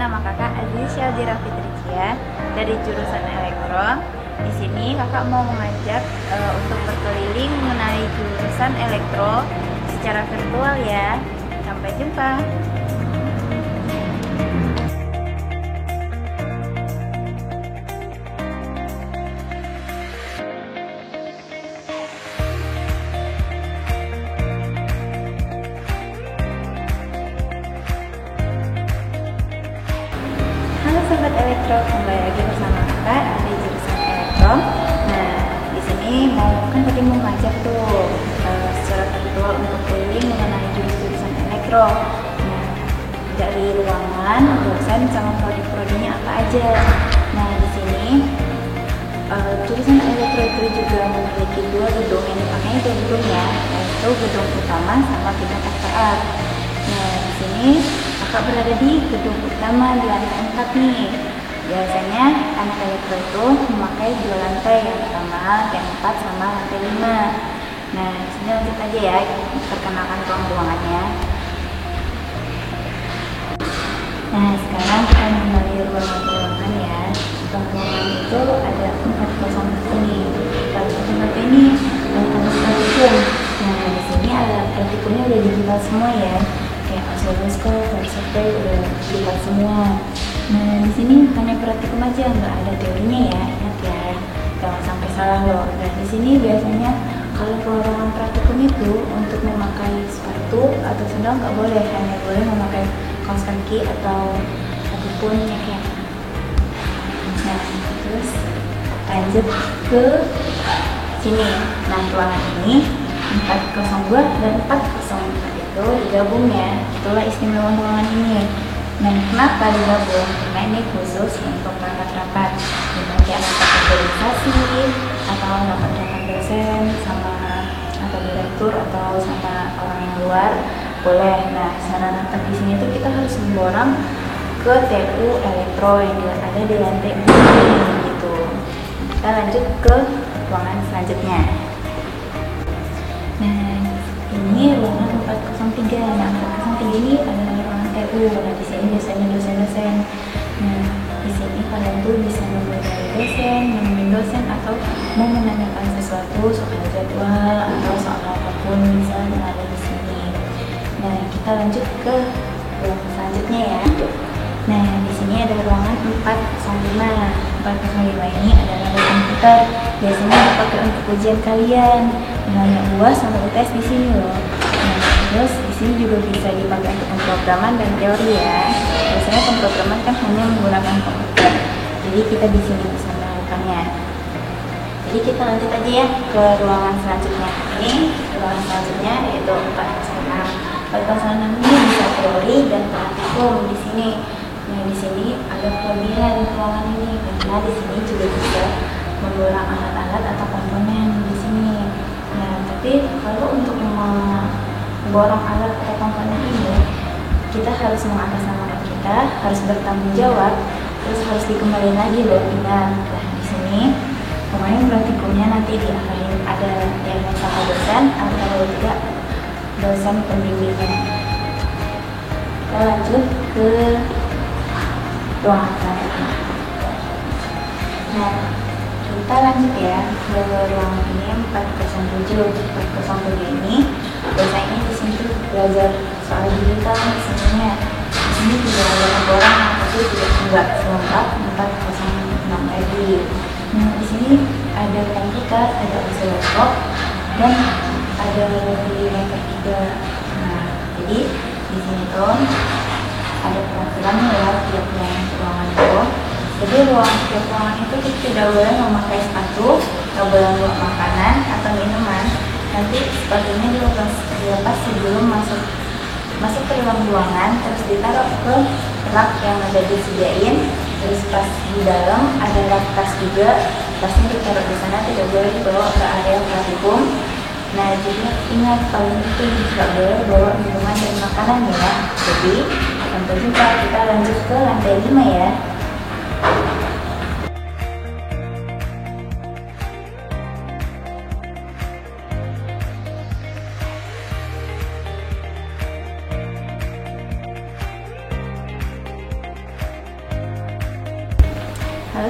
sama kakak Aziz Syaldira Fitricia dari jurusan Elektro. Di sini kakak mau mengajak untuk berkeliling mengenai jurusan Elektro secara virtual ya. Sampai jumpa. Halo sobat Elektro, kembali lagi bersama kakak di jurusan Elektro. Nah, di sini kan tadi mau ngajak tuh secara virtual untuk keliling mengenai jurusan Elektro. Nah, dari ruangan, dosen sama prodi-prodinya apa aja. Nah, di sini jurusan Elektro itu juga memiliki dua gedung yang dipakai dua gedung ya, yaitu gedung utama sama gedung FPR. Nah, di sini kakak berada di gedung utama di lantai 4 nih. Biasanya anak elektro itu memakai dua lantai, yang pertama lantai 4 sama lantai 5. Nah, di sini lanjut aja ya, perkenalkan ruang-ruangannya. Nah, sekarang kita mengenali ruangan-ruangan ya. Ruangan itu ada 4 kosong ini. 4 kosong ini ruangan praktikum. Nah, di sini ada praktikumnya udah dibuat semua ya. Kayak oscilloscope, survey udah dibuat semua. Nah, di sini hanya praktikum aja, nggak ada teorinya ya, ingat ya, jangan sampai salah loh. Dan di sini biasanya kalau ruangan praktikum itu untuk memakai sepatu atau sandal nggak boleh, hanya boleh memakai kaos kaki ataupun jaket. Nah, terus lanjut ke sini. Nah, ruangan ini 402 dan 404 itu digabung ya. Itulah istimewa ruangan ini. Nah, kenapa digabung? Karena ini khusus untuk rapat-rapat, seperti rapat organisasi atau rapat-rapat dosen sama atau direktur atau sama orang yang luar boleh. Nah, sarana rapat di sini tuh kita harus memborong ke TU Elektro yang ada di lantai 4 gitu. Kita lanjut ke ruangan selanjutnya. Nah, ini ruangan 403. Nah, 403 ini adalah ruangan TU. Nah, di sini biasanya dosen-dosen. Nah, di sini kalian tuh bisa menemui dosen atau mau menanyakan sesuatu soal jadwal atau soal apapun bisa ada di sini. Nah, kita lanjut ke ruangan selanjutnya ya. Nah, di sini ada ruangan 405. 405 ini adalah ruang komputer. Biasanya dipakai untuk ujian kalian. Nilainya UAS sama UTS di sini loh. Nah, terus di sini juga bisa dipakai untuk pemrograman dan teori ya. Biasanya pemrograman kan hanya menggunakan komputer. Jadi kita di sini bisa melakukannya. Jadi kita lanjut aja ya ke ruangan selanjutnya. Ini ruangan selanjutnya yaitu 406. 406 ini bisa teori dan praktikum di sini. Nah, di sini ada kelebihan ruangan ini karena di sini juga bisa memborong alat-alat atau komponen di sini. Nah, tapi kalau untuk memborong alat atau komponen ini, kita harus mengatasnamakan kita, harus bertanggung jawab, terus harus dikembalikan lagi loh. Nah, di sini kemarin praktikumnya nanti diakalin ada yang sama dosen atau tidak dosen pembimbingnya. Kita lanjut ke ruangan selanjutnya. Nah, kita lanjut ya ke ruangan ini 407. 407 ini biasanya di sini tuh belajar soal digital sebenarnya. Di sini juga ada laporan tapi tidak enggak selengkap 406 lagi. Nah, di sini ada komputer, ada oscilloscope dan ada regulator juga. Nah, jadi di sini tuh ada peraturannya ya tiap ruangan itu. Jadi tiap ruangan itu kita tidak boleh memakai sepatu, tidak boleh membawa makanan atau minuman. Nanti sepatunya dilepas sebelum masuk ke dalam ruangan, terus ditaruh ke rak yang ada disediain. Terus pas di dalam ada rak tas juga, tasnya ditaruh di sana, tidak boleh dibawa ke area praktikum. Nah, jadi ingat kalau itu tidak boleh bawa minuman dan makanan ya. Jadi sampai jumpa, kita lanjut ke lantai 5 ya.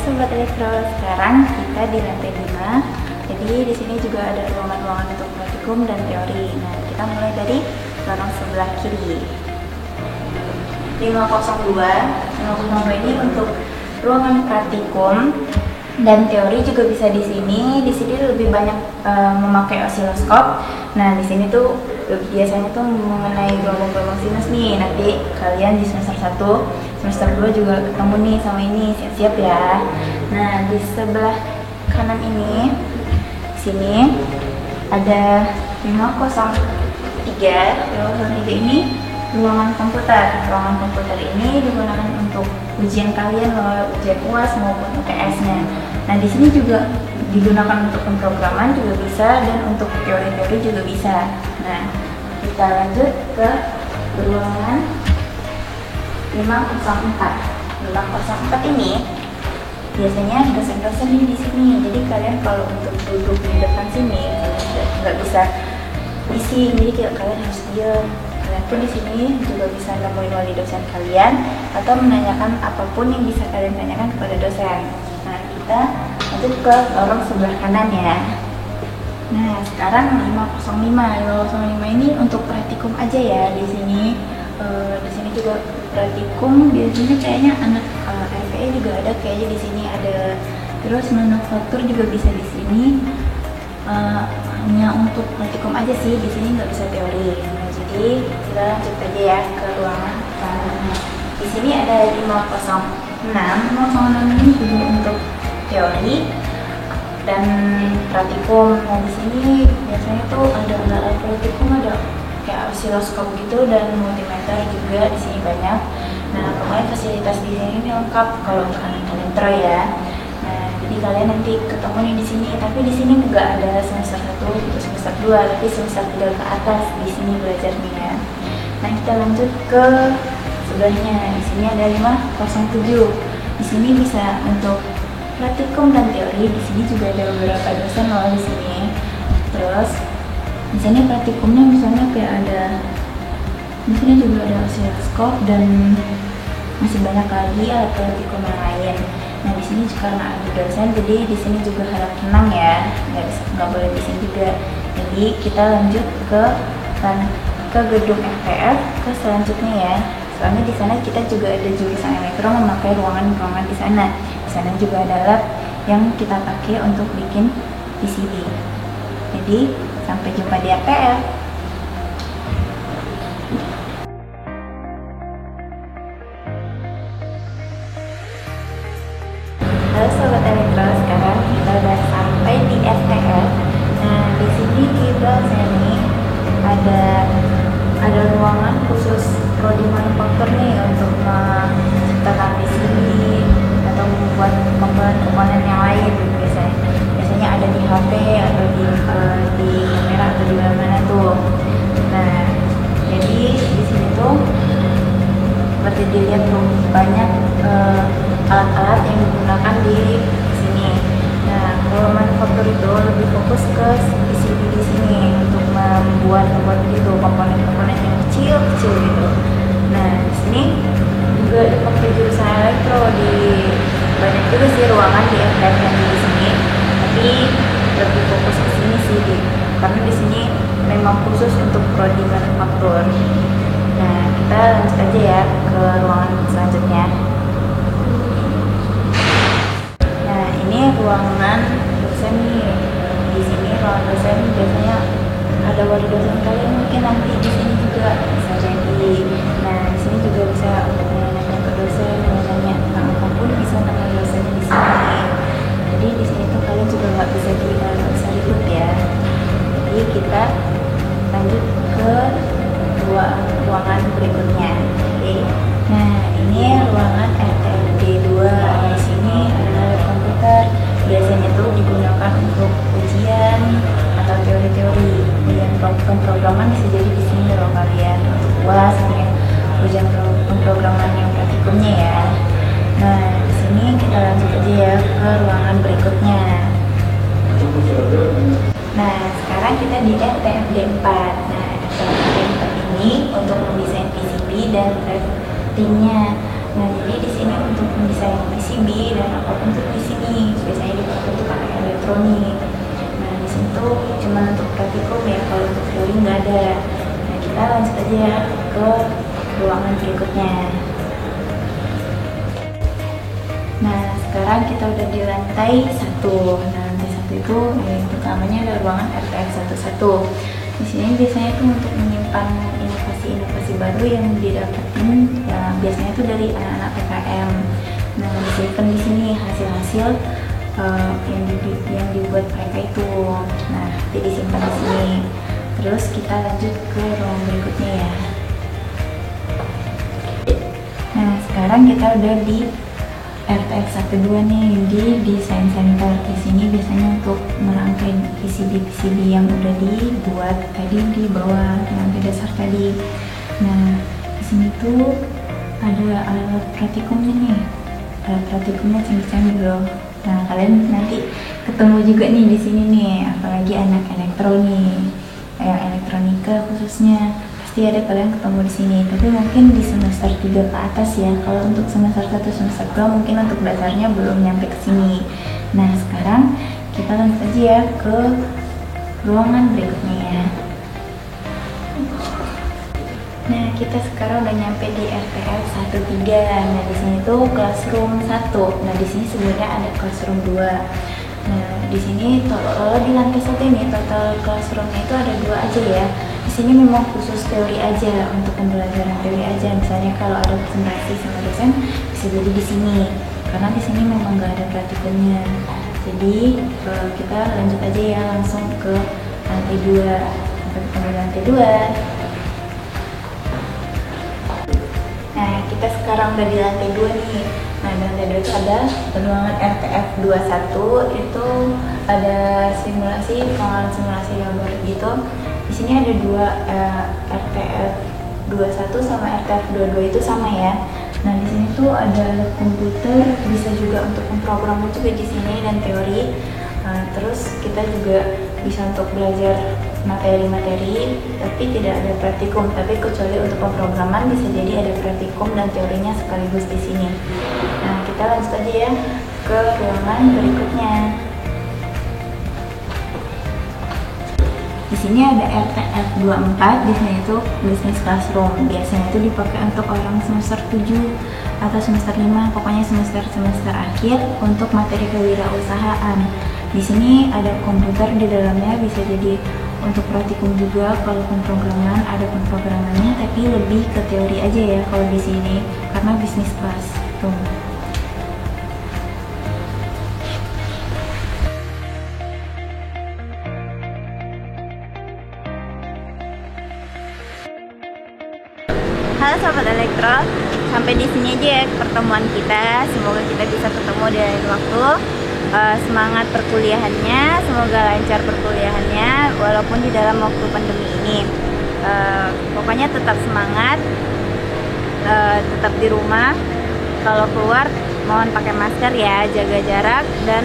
Sobat Elektro, sekarang kita di lantai 5. Jadi di sini juga ada ruangan-ruangan untuk praktikum dan teori. Nah, kita mulai dari lorong sebelah kiri. 502 ini untuk ruangan praktikum dan teori juga bisa di sini. Di sini lebih banyak memakai osiloskop. Nah, di sini tuh biasanya tuh mengenai gelombang-gelombang sinus nih. Nanti kalian di semester 1, semester 2 juga ketemu nih sama ini. Siap-siap ya. Nah, di sebelah kanan ini, sini ada 503. 503 ini ruangan komputer. Ruangan komputer ini digunakan untuk ujian kalian loh, ujian UAS maupun UTS-nya. Nah, di sini juga digunakan untuk pemrograman juga bisa dan untuk teori-teori juga bisa. Nah, kita lanjut ke ruangan 504. 504 ini biasanya dosen-dosen di sini. Jadi kalian kalau untuk duduk di depan sini nggak bisa bising, jadi kalian harus diam. Kalian pun di sini juga bisa nemuin wali dosen kalian atau menanyakan apapun yang bisa kalian tanyakan kepada dosen. Nah, kita lanjut ke lorong sebelah kanan ya. Nah, sekarang 505 ini untuk praktikum aja ya di sini. Di sini juga praktikum biasanya kayaknya anak RPE juga ada kayaknya di sini ada. Terus manufaktur juga bisa di sini. Hanya untuk praktikum aja sih, di sini nggak bisa teori. Nah, jadi kita lanjut aja ya ke ruangan kanan. Di sini ada 506. 506 ini juga untuk teori dan praktikum. Nah, di sini biasanya tuh ada alat praktikum, ada kayak osiloskop gitu dan multimeter juga di sini banyak. Nah, pokoknya fasilitas di sini lengkap kalau untuk anak elektro ya. Nah, jadi kalian nanti ketemu nih di sini, tapi di sini nggak ada semester 1 atau semester 2, tapi semester 3 ke atas di sini belajarnya ya. Nah, kita lanjut ke sebelahnya. Di sini ada 507. Di sini bisa untuk praktikum dan teori. Di sini juga ada beberapa dosen loh di sini. Terus di sini praktikumnya misalnya kayak ada, di sini juga ada osiloskop dan masih banyak lagi alat praktikum yang lain. Nah, di sini karena ada dosen, jadi di sini juga harap tenang ya, nggak boleh bising juga. Jadi kita lanjut ke gedung FPF ke selanjutnya ya. Soalnya di sana kita juga ada jurusan elektro memakai ruangan-ruangan di sana. Di sana juga ada lab yang kita pakai untuk bikin PCB. Jadi sampai jumpa di FPF. Halo Sobat Elektro, sekarang kita udah sampai di FTF. Nah, di sini kita nih ada ruangan khusus prodi manufaktur nih untuk menciptakan PCB atau membuat komponen-komponen yang lain. Biasanya ada di HP atau di kamera atau di mana-mana tuh. Nah, jadi di sini tuh seperti dilihat tuh banyak alat-alat yang digunakan di sini. Nah, kalau manufaktur itu lebih fokus ke PCB di sini untuk membuat gitu komponen-komponen yang kecil-kecil gitu. Nah, di sini juga pakai jurusan elektro di banyak juga sih ruangan di FTF yang di sini. Tapi lebih fokus ke sini sih, karena di sini memang khusus untuk prodi manufaktur. Nah, kita lanjut aja ya ke ruangan selanjutnya. Nah, ini ruangan dosen nih. Di sini ruangan dosen biasanya ada wali dosen kalian mungkin nanti di sini juga bisa jadi. Nah, di sini juga bisa untuk menanyakan ke dosen, nanya tentang apapun bisa nanya dosen di sini. Jadi di sini tuh kalian juga nggak bisa ribut ya. Jadi kita lanjut ke ruangan berikutnya. Oke. Nah, ini ruangan RTFD 2. Di sini ada komputer. Biasanya tuh digunakan untuk ujian atau teori-teori. Dan pemrograman bisa jadi di sini loh kalian untuk UAS mungkin ujian pemrograman yang praktikumnya ya. Nah, di sini kita lanjut aja ya ke ruangan berikutnya. Nah, sekarang kita di RTFD 4. Nah, RTFD 4 ini untuk mendesain PCB dan draftingnya. Nah, jadi di sini untuk mendesain PCB dan apapun itu elektronik. Nah di sini tuh cuma untuk praktikum ya, kalau untuk teori nggak ada. Nah kita lanjut aja ya ke ruangan berikutnya. Nah sekarang kita udah di lantai 1. Nah lantai 1 itu yang pertamanya ada ruangan RTF 11. Di sini biasanya tuh untuk menyimpan inovasi-inovasi baru yang didapatin ya, biasanya tuh dari anak-anak PKM. Nah disimpan di sini hasil-hasil yang dibuat mereka itu. Nah nanti disimpan di sini. Terus kita lanjut ke ruang berikutnya ya. Nah sekarang kita udah di RTF 12 nih, di desain center. Di sini biasanya untuk merangkai PCB yang udah dibuat tadi di bawah lantai dasar tadi. Nah di sini tuh ada alat praktikumnya nih, alat praktikumnya canggih-canggih loh. Nah kalian nanti ketemu juga nih di sini nih, apalagi anak elektronik, elektronika khususnya. Pasti ada kalian ketemu di sini, tapi mungkin di semester 3 ke atas ya. Kalau untuk semester 1 semester 2 mungkin untuk dasarnya belum nyampe ke sini. Nah sekarang kita lanjut aja ya ke ruangan berikutnya ya. Nah kita sekarang udah nyampe di RTF 13. Nah di sini tuh classroom 1. Nah di sini sebenarnya ada classroom 2. Nah di sini kalau di lantai 1 ini total classroomnya itu ada 2 aja ya. Di sini memang khusus teori aja, untuk pembelajaran teori aja. Misalnya kalau ada presentasi sama dosen bisa jadi di sini, karena di sini memang nggak ada praktikumnya. Jadi kita lanjut aja ya langsung ke lantai 2. Sampai ketemu di lantai 2. Nah kita sekarang udah di lantai 2 nih. Nah di lantai 2 itu ada ruangan RTF 21. Itu ada simulasi, pengenalan simulasi labor gitu. Di sini ada 2 RTF 21 sama RTF 22 itu sama ya. Nah di sini tuh ada komputer, bisa juga untuk memprogram juga di sini dan teori. Terus kita juga bisa untuk belajar materi-materi, tapi tidak ada praktikum. Tapi kecuali untuk pemrograman bisa jadi ada praktikum dan teorinya sekaligus di sini. Nah kita lanjut aja ya ke ruangan berikutnya. Di sini ada RTF 24. Di sini itu business classroom. Biasanya itu dipakai untuk orang semester 7 atau semester 5, pokoknya semester akhir untuk materi kewirausahaan. Di sini ada komputer di dalamnya, bisa jadi untuk praktikum juga. Kalau pemrograman ada pemrogramannya, tapi lebih ke teori aja ya kalau di sini karena business class tuh. Halo Sobat Elektro, sampai di sini aja ya pertemuan kita. Semoga kita bisa ketemu di lain waktu. Semangat perkuliahannya, semoga lancar perkuliahannya walaupun di dalam waktu pandemi ini. Pokoknya tetap semangat, tetap di rumah. Kalau keluar mohon pakai masker ya, jaga jarak, dan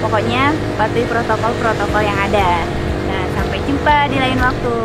pokoknya patuhi protokol yang ada. Nah, sampai jumpa di lain waktu.